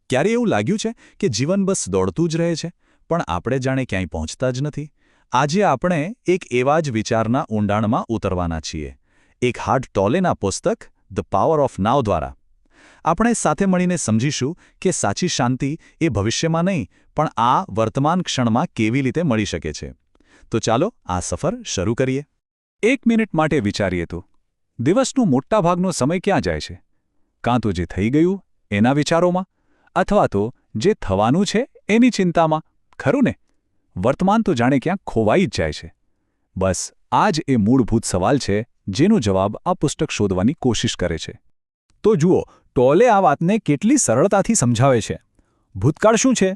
ક્યારે એવું લાગ્યું છે કે જીવન બસ દોડતું જ રહે છે, પણ આપણે જાણે ક્યાંય પહોંચતા જ નથી? આજે આપણે એક એવા જ વિચારના ઊંડાણમાં ઉતરવાના છીએ, એક હાર્ટ ટોલેના પુસ્તક ધ પાવર ઓફ નાવ દ્વારા. આપણે સાથે મળીને સમજીશું કે સાચી શાંતિ એ ભવિષ્યમાં નહીં, પણ આ વર્તમાન ક્ષણમાં કેવી રીતે મળી શકે છે. તો ચાલો આ સફર શરૂ કરીએ. 1 મિનિટ માટે વિચારીએ તો દિવસનો મોટાભાગનો સમય ક્યાં જાય છે? કાં તો જે થઈ ગયું એના વિચારોમાં, અથવા તો જે થવાનું છે એની ચિંતામાં, ખરું ને? વર્તમાન તો જાણે ક્યાંક ખોવાઈ જ જાય છે. બસ આ જ એ મૂળભૂત સવાલ છે જેનો જવાબ આ પુસ્તક શોધવાની કોશિશ કરે છે. તો જુઓ, ટોલે આ વાતને કેટલી સરળતાથી સમજાવે છે. ભૂતકાળ શું છે?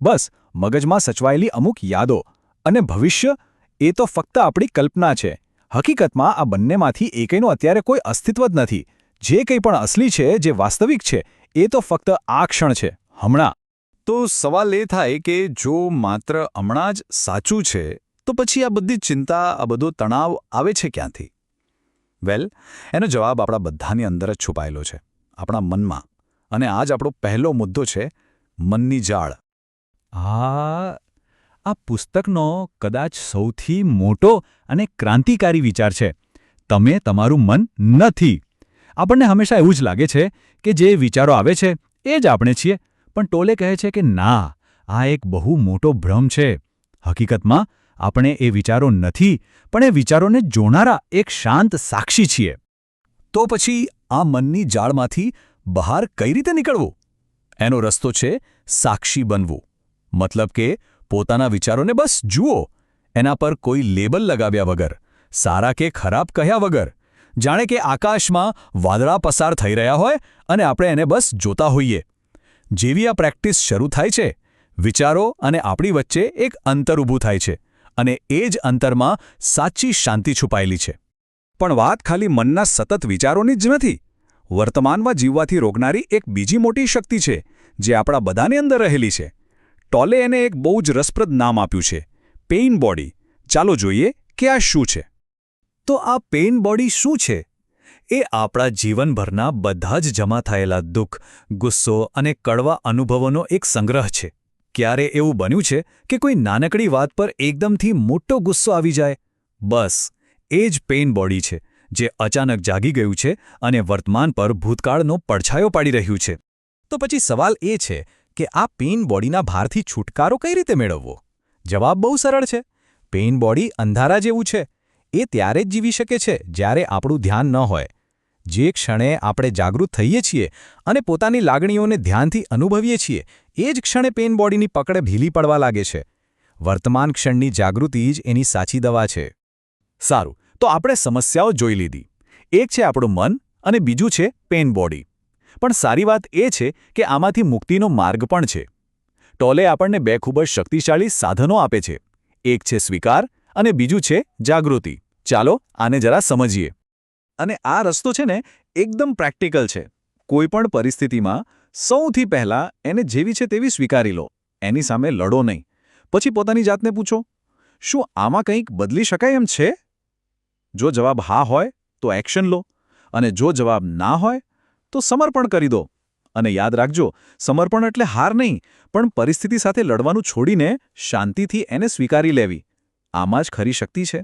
બસ મગજમાં સચવાયેલી અમુક યાદો, અને ભવિષ્ય એ તો ફક્ત આપણી કલ્પના છે. હકીકતમાં આ બંનેમાંથી એકયનું અત્યારે કોઈ અસ્તિત્વ જ નથી. જે કંઈ પણ અસલી છે, જે વાસ્તવિક છે, એ તો ફક્ત આ ક્ષણ છે, હમણાં. તો સવાલ એ થાય કે જો માત્ર હમણાં જ સાચું છે, તો પછી આ બધી ચિંતા, આ બધો તણાવ આવે છે ક્યાંથી? વેલ, એનો જવાબ આપણા બધાની અંદર જ છુપાયેલો છે, આપણા મનમાં. અને આ જ આપણો પહેલો મુદ્દો છે, મનની જાળ. આ પુસ્તકનો કદાચ સૌથી મોટો અને ક્રાંતિકારી વિચાર છે: તમે તમારું મન નથી. આપણને હંમેશા એવું જ લાગે છે કે જે વિચારો આવે છે એ જ આપણે છીએ, પણ ટોલે કહે છે કે ના, આ એક બહુ મોટો ભ્રમ છે. હકીકતમાં આપણે એ વિચારો નથી, પણ એ વિચારોને જોનારા એક શાંત સાક્ષી છીએ. તો પછી આ મનની જાળમાંથી બહાર કઈ રીતે નીકળવું? એનો રસ્તો છે સાક્ષી બનવું. મતલબ કે પોતાના વિચારોને બસ જુઓ, એના પર કોઈ લેબલ લગાવ્યા વગર, સારા કે ખરાબ કહ્યા વગર. જાણે કે આકાશમાં વાદળા પસાર થઈ રહ્યા હોય અને આપણે એને બસ જોતા હોઈએ. જેવી આ પ્રેક્ટિસ શરૂ થાય છે, વિચારો અને આપણી વચ્ચે એક અંતર ઊભું થાય છે, અને એ જ અંતરમાં સાચી શાંતિ છુપાયેલી છે. પણ વાત ખાલી મનના સતત વિચારોની જ નથી. વર્તમાનમાં જીવવાથી રોકનારી એક બીજી મોટી શક્તિ છે, જે આપણા બધાની અંદર રહેલી છે. ટોલે એને એક બહુ જ રસપ્રદ નામ આપ્યું છે: પેઇન બોડી. ચાલો જોઈએ કે આ શું છે. તો આ પેઇન બોડી શું છે? એ આપણા જીવનભરના બધા જ જમા થયેલા દુઃખ, ગુસ્સો અને કડવા અનુભવોનો એક સંગ્રહ છે. ક્યારે એવું બન્યું છે કે કોઈ નાનકડી વાત પર એકદમથી મોટો ગુસ્સો આવી જાય? બસ એ જ પેઇન બોડી છે, જે અચાનક જાગી ગયું છે અને વર્તમાન પર ભૂતકાળનો પડછાયો પાડી રહ્યું છે. તો પછી સવાલ એ છે કે આ પેઇન બોડીના ભારથી છુટકારો કઈ રીતે મેળવવો? જવાબ બહુ સરળ છે. પેઇન બોડી અંધારા જેવું છે. એ ત્યારે જ જીવી શકે છે જ્યારે આપણું ધ્યાન ન હોય. જે ક્ષણે આપણે જાગૃત થઈએ છીએ અને પોતાની લાગણીઓને ધ્યાનથી અનુભવીએ છીએ, એ જ ક્ષણે પેઇન બોડીની પકડે ઢીલી પડવા લાગે છે. વર્તમાન ક્ષણની જાગૃતિ જ એની સાચી દવા છે. સારું, તો આપણે સમસ્યાઓ જોઈ લીધી. એક છે આપણું મન અને બીજું છે પેઇન બોડી. પણ સારી વાત એ છે કે આમાંથી મુક્તિનો માર્ગ પણ છે. ટોલે આપણને બે ખૂબ જ શક્તિશાળી સાધનો આપે છે. એક છે સ્વીકાર અને બીજું છે જાગૃતિ. ચાલો આને જરા સમજીએ. અને આ રસ્તો છે ને, એકદમ પ્રેક્ટિકલ છે. કોઈ પણ પરિસ્થિતિમાં સૌથી પહેલાં એને જેવી છે તેવી સ્વીકારી લો. એની સામે લડો નહીં. પછી પોતાની જાતને પૂછો, શું આમાં કંઈક બદલી શકાય એમ છે? જો જવાબ હા હોય તો એક્શન લો, અને જો જવાબ ના હોય તો સમર્પણ કરી દો. અને યાદ રાખજો, સમર્પણ એટલે હાર નહીં, પણ પરિસ્થિતિ સાથે લડવાનું છોડીને શાંતિથી એને સ્વીકારી લેવી. આમાં જ ખરી શક્તિ છે.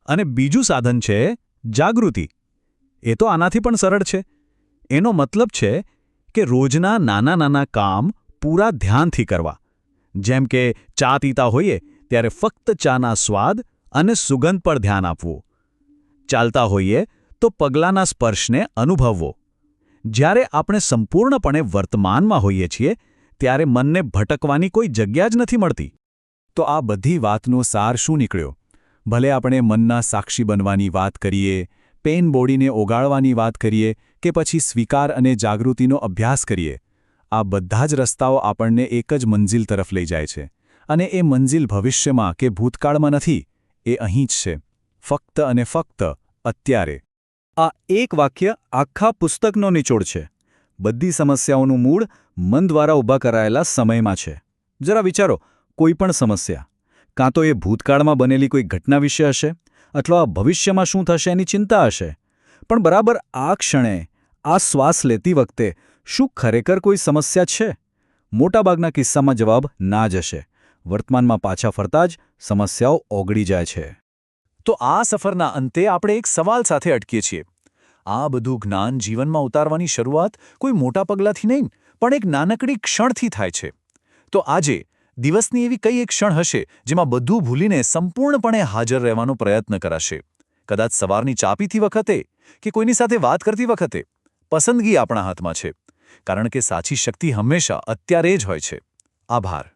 અને બીજું સાધન છે જાગૃતિ. એ તો આનાથી પણ સરળ છે. એનો મતલબ છે કે રોજના નાના નાના કામ પૂરા ધ્યાનથી કરવા. જેમ કે ચા પીતા હોઈએ ત્યારે ફક્ત ચાના સ્વાદ અને સુગંધ પર ધ્યાન આપવું. ચાલતા હોઈએ તો પગલાંના સ્પર્શને અનુભવવો. જ્યારે આપણે સંપૂર્ણપણે વર્તમાનમાં હોઈએ છીએ, ત્યારે મનને ભટકવાની કોઈ જગ્યા જ નથી મળતી. તો આ બધી વાતનો સાર શું નીકળ્યો? ભલે આપણે મનના સાક્ષી બનવાની વાત કરીએ, પેઇન બોડીને ઓગાળવાની વાત કરીએ, કે પછી સ્વીકાર અને જાગૃતિનો અભ્યાસ કરીએ, આ બધા જ રસ્તાઓ આપણને એક જ મંજિલ તરફ લઈ જાય છે. અને એ મંજિલ ભવિષ્યમાં કે ભૂતકાળમાં નથી, એ અહીં જ છે, ફક્ત અને ફક્ત અત્યારે. આ એક વાક્ય આખા પુસ્તકનો નિચોડ છે. બધી સમસ્યાઓનું મૂળ મન દ્વારા ઊભા કરાયેલા સમયમાં છે. જરા વિચારો, કોઈ પણ સમસ્યા, કાં તો એ ભૂતકાળમાં બનેલી કોઈ ઘટના વિશે હશે, અથવા ભવિષ્યમાં શું થશે એની ચિંતા હશે. પણ બરાબર આ ક્ષણે, આ શ્વાસ લેતી વખતે, શું ખરેખર કોઈ સમસ્યા છે? મોટાભાગના કિસ્સામાં જવાબ ના જ હશે. વર્તમાનમાં પાછા ફરતા જ સમસ્યાઓ ઓગળી જાય છે. તો આ સફરના અંતે આપણે એક સવાલ સાથે અટકીએ છીએ. આ બધું જ્ઞાન જીવનમાં ઉતારવાની શરૂઆત કોઈ મોટા પગલાંથી નહીં, પણ એક નાનકડી ક્ષણથી થાય છે. તો આજે દિવસની એવી કઈ એક ક્ષણ હશે જેમાં બધું ભૂલીને સંપૂર્ણપણે હાજર રહેવાનો પ્રયત્ન કરાશે? કદાચ સવારની ચા પીતી વખતે કે કોઈની સાથે વાત કરતી વખતે. પસંદગી આપણા હાથમાં છે, કારણ કે સાચી શક્તિ હંમેશા અત્યારે જ હોય છે. આભાર.